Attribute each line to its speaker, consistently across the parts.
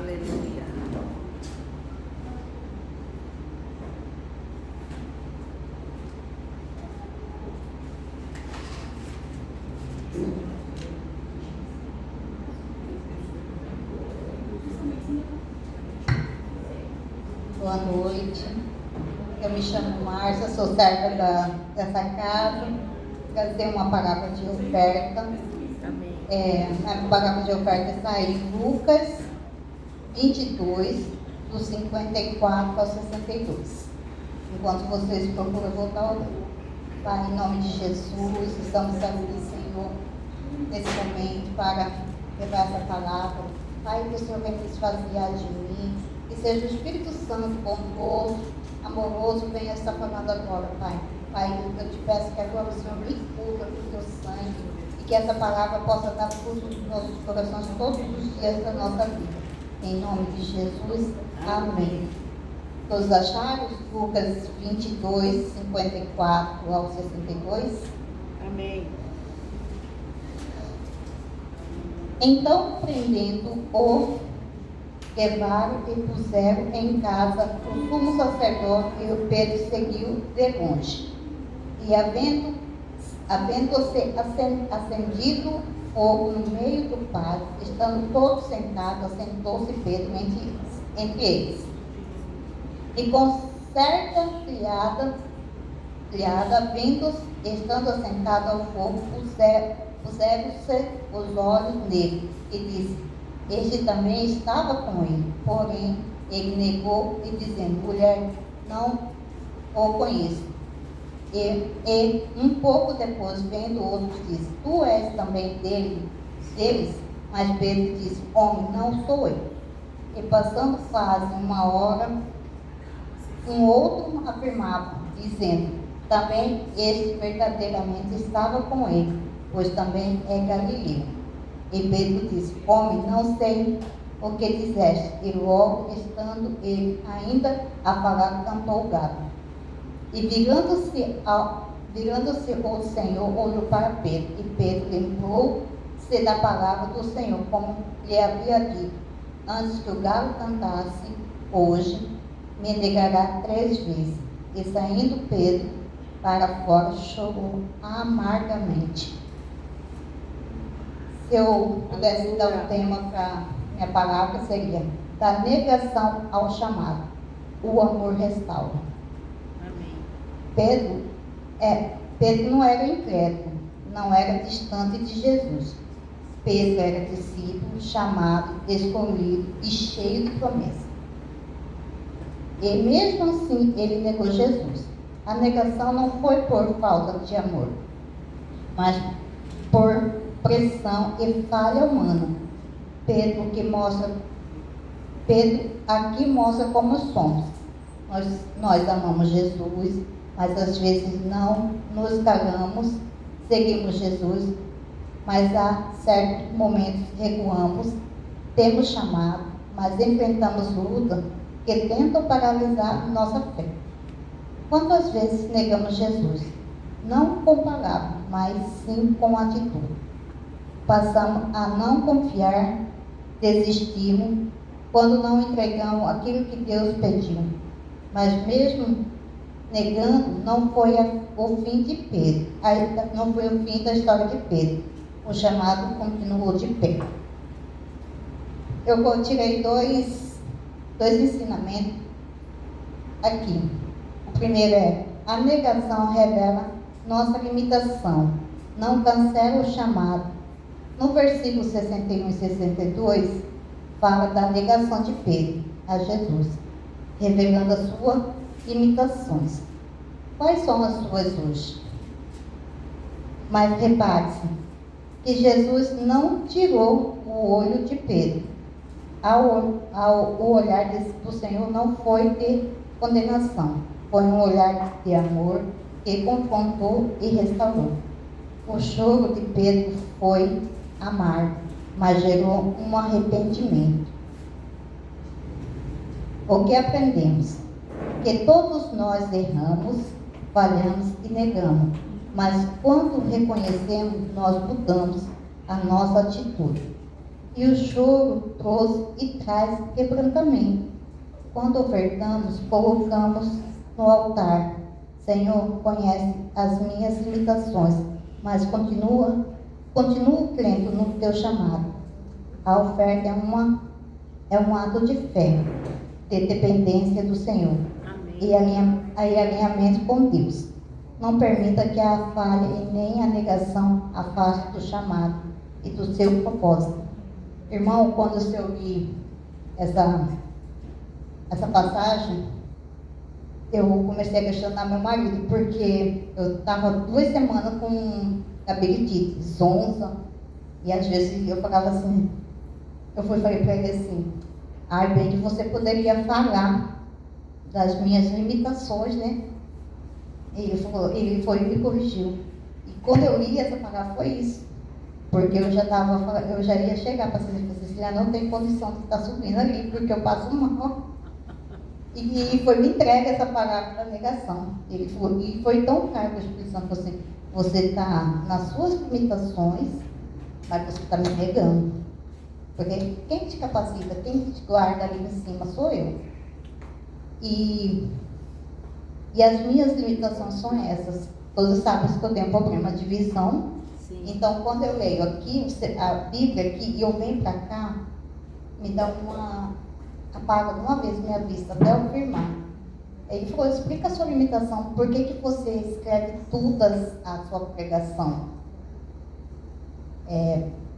Speaker 1: Aleluia.
Speaker 2: Boa noite. Eu me chamo Márcia, sou serva dessa casa. Trazer uma palavra de oferta.
Speaker 1: Amém.
Speaker 2: A palavra de oferta está em Lucas 22, do 54 ao 62. Enquanto vocês procuram voltar, Pai, em nome de Jesus, estamos aqui, Senhor, nesse momento para levar essa palavra. Pai, que o Senhor venha se esvaziar de mim, que seja o Espírito Santo bondoso, amoroso, venha estar falando agora, Pai. Pai, eu te peço que agora o Senhor me cubra com o teu sangue e que essa palavra possa dar fruto nos nossos corações todos os dias da nossa vida. Em nome de Jesus, amém. Todos acharam? Lucas 22, 54 ao 62.
Speaker 1: Amém.
Speaker 2: Então, prendendo-o, levaram e puseram em casa o sumo sacerdote, e o Pedro seguiu de longe. E havendo-se acendido fogo no meio do pátio, estando todos sentados, assentou-se Pedro entre eles. E com certa criada estando assentado ao fogo, puseram-se os olhos nele, e disse: este também estava com ele. Porém, ele negou e dizendo: mulher, não o conheço. E um pouco depois, vendo outros, disse: tu és também deles? Mas Pedro disse: homem, não sou eu. E passando quase uma hora, um outro afirmava, dizendo: também este verdadeiramente estava com ele, pois também é galileu. E Pedro disse: homem, não sei o que disseste. E logo, estando ele ainda a falar, cantou o galo. E virando-se o Senhor, olhou para Pedro. E Pedro lembrou-se da palavra do Senhor, como lhe havia dito: antes que o galo cantasse, hoje me negará 3 vezes. E saindo Pedro para fora, chorou amargamente. Se eu pudesse dar um tema para minha palavra, seria: da negação ao chamado, o amor restaura.
Speaker 1: Amém.
Speaker 2: Pedro não era incrédulo, não era distante de Jesus. Pedro era discípulo, chamado, escolhido e cheio de promessas. E mesmo assim, ele negou Jesus. A negação não foi por falta de amor, mas por pressão e falha humana. Pedro aqui mostra como somos. Nós amamos Jesus, mas às vezes não nos calamos, seguimos Jesus, mas há certos momentos recuamos, temos chamado, mas enfrentamos lutas que tentam paralisar nossa fé. Quantas vezes negamos Jesus? Não com palavras, mas sim com atitude. Passamos a não confiar, desistimos quando não entregamos aquilo que Deus pediu. Mas mesmo negando, não foi o fim de Pedro, não foi o fim da história de Pedro. O chamado continuou de pé. Eu tirei dois ensinamentos aqui. O primeiro é: a negação revela nossa limitação, não cancela o chamado. No versículo 61 e 62, fala da negação de Pedro a Jesus, revelando as suas limitações. Quais são as suas hoje? Mas repare-se que Jesus não tirou o olho de Pedro. O olhar do Senhor não foi de condenação, foi um olhar de amor que confrontou e restaurou. O choro de Pedro foi amargo, mas gerou um arrependimento. O que aprendemos? Que todos nós erramos, falhamos e negamos, mas quando reconhecemos, nós mudamos a nossa atitude. e o choro trouxe e traz quebrantamento. Quando ofertamos, colocamos no altar. Senhor, conhece as minhas limitações, mas continuo crendo no teu chamado. A oferta é um ato de fé, de dependência do Senhor.
Speaker 1: Amém.
Speaker 2: E alinhamento com Deus. Não permita que a falha e nem a negação afaste do chamado e do seu propósito. Irmão, quando eu li essa passagem, eu comecei a questionar meu marido, porque eu estava 2 semanas com labirintite, zonza, e às vezes eu falava assim, falei para ele assim, bem que você poderia falar das minhas limitações, né? Ele foi e me corrigiu. E quando eu li essa palavra foi isso. Porque eu já ia chegar para Cecília, não tem condição de estar subindo ali, porque eu passo mal. E foi me entregue essa palavra da negação. E foi tão claro que a Espírito Santo falou assim, você está nas suas limitações, mas você está me negando. Porque quem te capacita, quem te guarda ali em cima sou eu. E as minhas limitações são essas. Todos sabem que eu tenho um problema de visão.
Speaker 1: Sim.
Speaker 2: Então, quando eu leio aqui, a Bíblia aqui, e eu venho para cá, me dá apaga de uma vez minha vista, até eu firmar. Ele falou, explica a sua limitação, por que você escreve todas a sua pregação?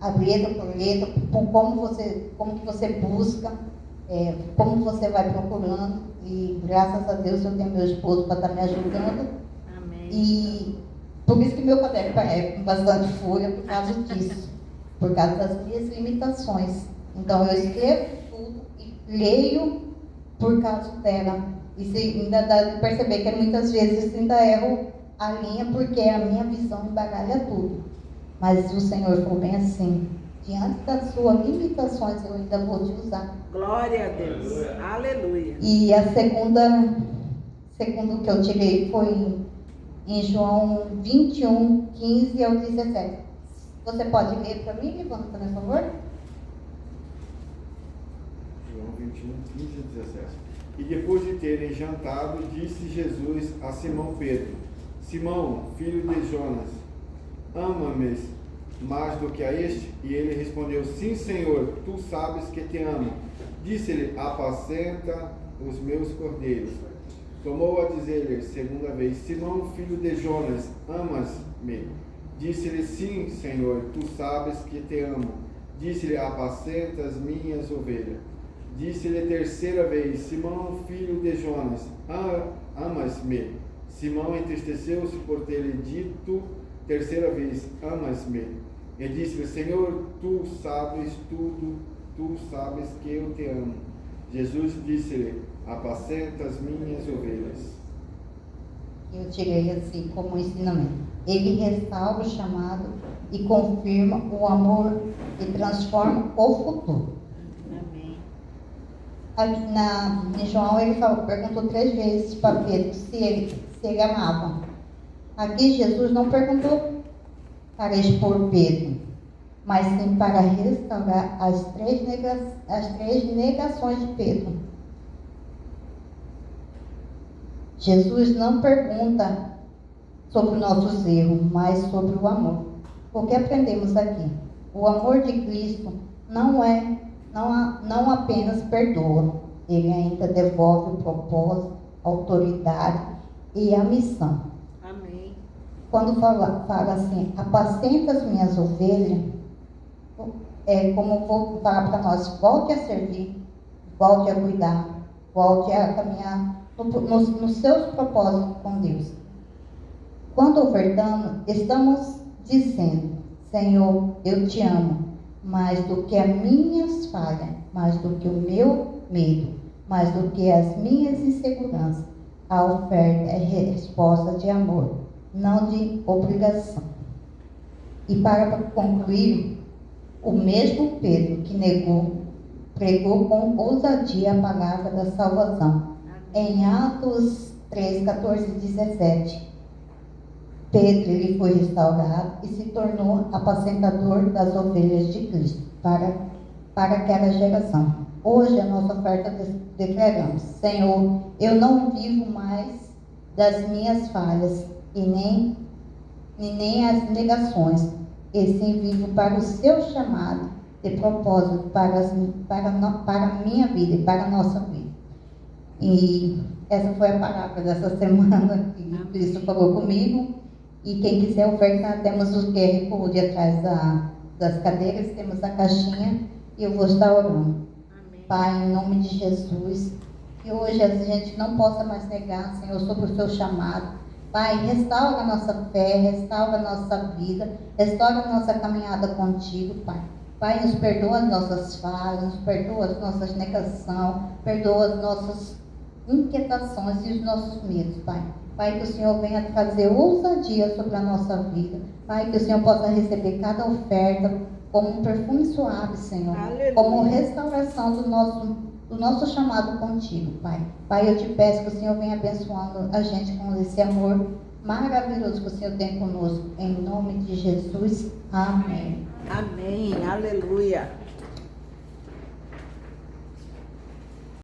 Speaker 2: A letra por letra, como que você busca, como você vai procurando, e graças a Deus eu tenho meu esposo para estar me ajudando.
Speaker 1: Amém.
Speaker 2: E por isso que meu caderno é com bastante folha, por causa disso, por causa das minhas limitações. Então eu escrevo tudo e leio por causa dela. E ainda dá de perceber que muitas vezes ainda erro a linha, porque a minha visão embaralha tudo. Mas o Senhor falou bem assim, diante das suas limitações eu ainda vou te usar.
Speaker 1: Glória a Deus. Aleluia.
Speaker 2: E a segunda que eu tirei foi em João 21, 15 ao 17. Você pode ler para mim, Ivana, por favor?
Speaker 3: João 21, 15 e 17. E depois de terem jantado, disse Jesus a Simão Pedro, Simão, filho de Jonas, ama-me mais do que a este? E ele respondeu, sim, Senhor, tu sabes que te amo. Disse-lhe, apacenta os meus cordeiros. Tomou a dizer-lhe segunda vez, Simão, filho de Jonas, amas-me? Disse-lhe, sim, Senhor, tu sabes que te amo. Disse-lhe, apacenta as minhas ovelhas. Disse-lhe terceira vez, Simão, filho de Jonas, amas-me? Simão entristeceu-se por ter-lhe dito terceira vez, amas-me? E disse-lhe, Senhor, tu sabes tudo, tu sabes que eu te amo. Jesus disse-lhe, apacenta as minhas ovelhas.
Speaker 2: Eu tirei assim como ensinamento. Ele restaura o chamado e confirma o amor e transforma o futuro.
Speaker 1: Amém.
Speaker 2: Em João ele perguntou 3 vezes para Pedro se ele amava. Aqui Jesus não perguntou para expor Pedro, mas sim para restaurar as 3 negações de Pedro. Jesus não pergunta sobre nossos erros, mas sobre o amor. O que aprendemos aqui? O amor de Cristo não apenas perdoa, ele ainda devolve o propósito, a autoridade e a missão.
Speaker 1: Amém.
Speaker 2: Quando fala assim, apacenta as minhas ovelhas, é como vou falar para nós, volte a servir, volte a cuidar, volte a caminhar nos seus propósitos com Deus. Quando ofertamos, estamos dizendo, Senhor, eu te amo, mais do que as minhas falhas, mais do que o meu medo, mais do que as minhas inseguranças. A oferta é resposta de amor, não de obrigação. E para concluir, o mesmo Pedro que pregou com ousadia a palavra da salvação. Em Atos 3, 14 e 17, Pedro ele foi restaurado e se tornou apacentador das ovelhas de Cristo para para aquela geração. Hoje a nossa oferta declaramos: Senhor, eu não vivo mais das minhas falhas e nem as negações, e sim vivo para o seu chamado de propósito para a minha vida e para a nossa vida. E essa foi a palavra dessa semana que o Cristo falou comigo. E quem quiser ofertar, temos o QR Code atrás das cadeiras, temos a caixinha e eu vou estar orando.
Speaker 1: Amém.
Speaker 2: Pai, em nome de Jesus, que hoje a gente não possa mais negar, Senhor, sobre o seu chamado. Pai, restaura a nossa fé, restaura a nossa vida, restaura a nossa caminhada contigo, Pai. Pai, nos perdoa as nossas falhas, nos perdoa as nossas negações, perdoa as nossas inquietações e os nossos medos, Pai. Pai, que o Senhor venha trazer ousadia sobre a nossa vida. Pai, que o Senhor possa receber cada oferta como um perfume suave, Senhor.
Speaker 1: Aleluia.
Speaker 2: Como restauração do nosso chamado contigo, Pai. Pai, eu te peço que o Senhor venha abençoando a gente com esse amor maravilhoso que o Senhor tem conosco. Em nome de Jesus. Amém.
Speaker 1: Amém. Aleluia.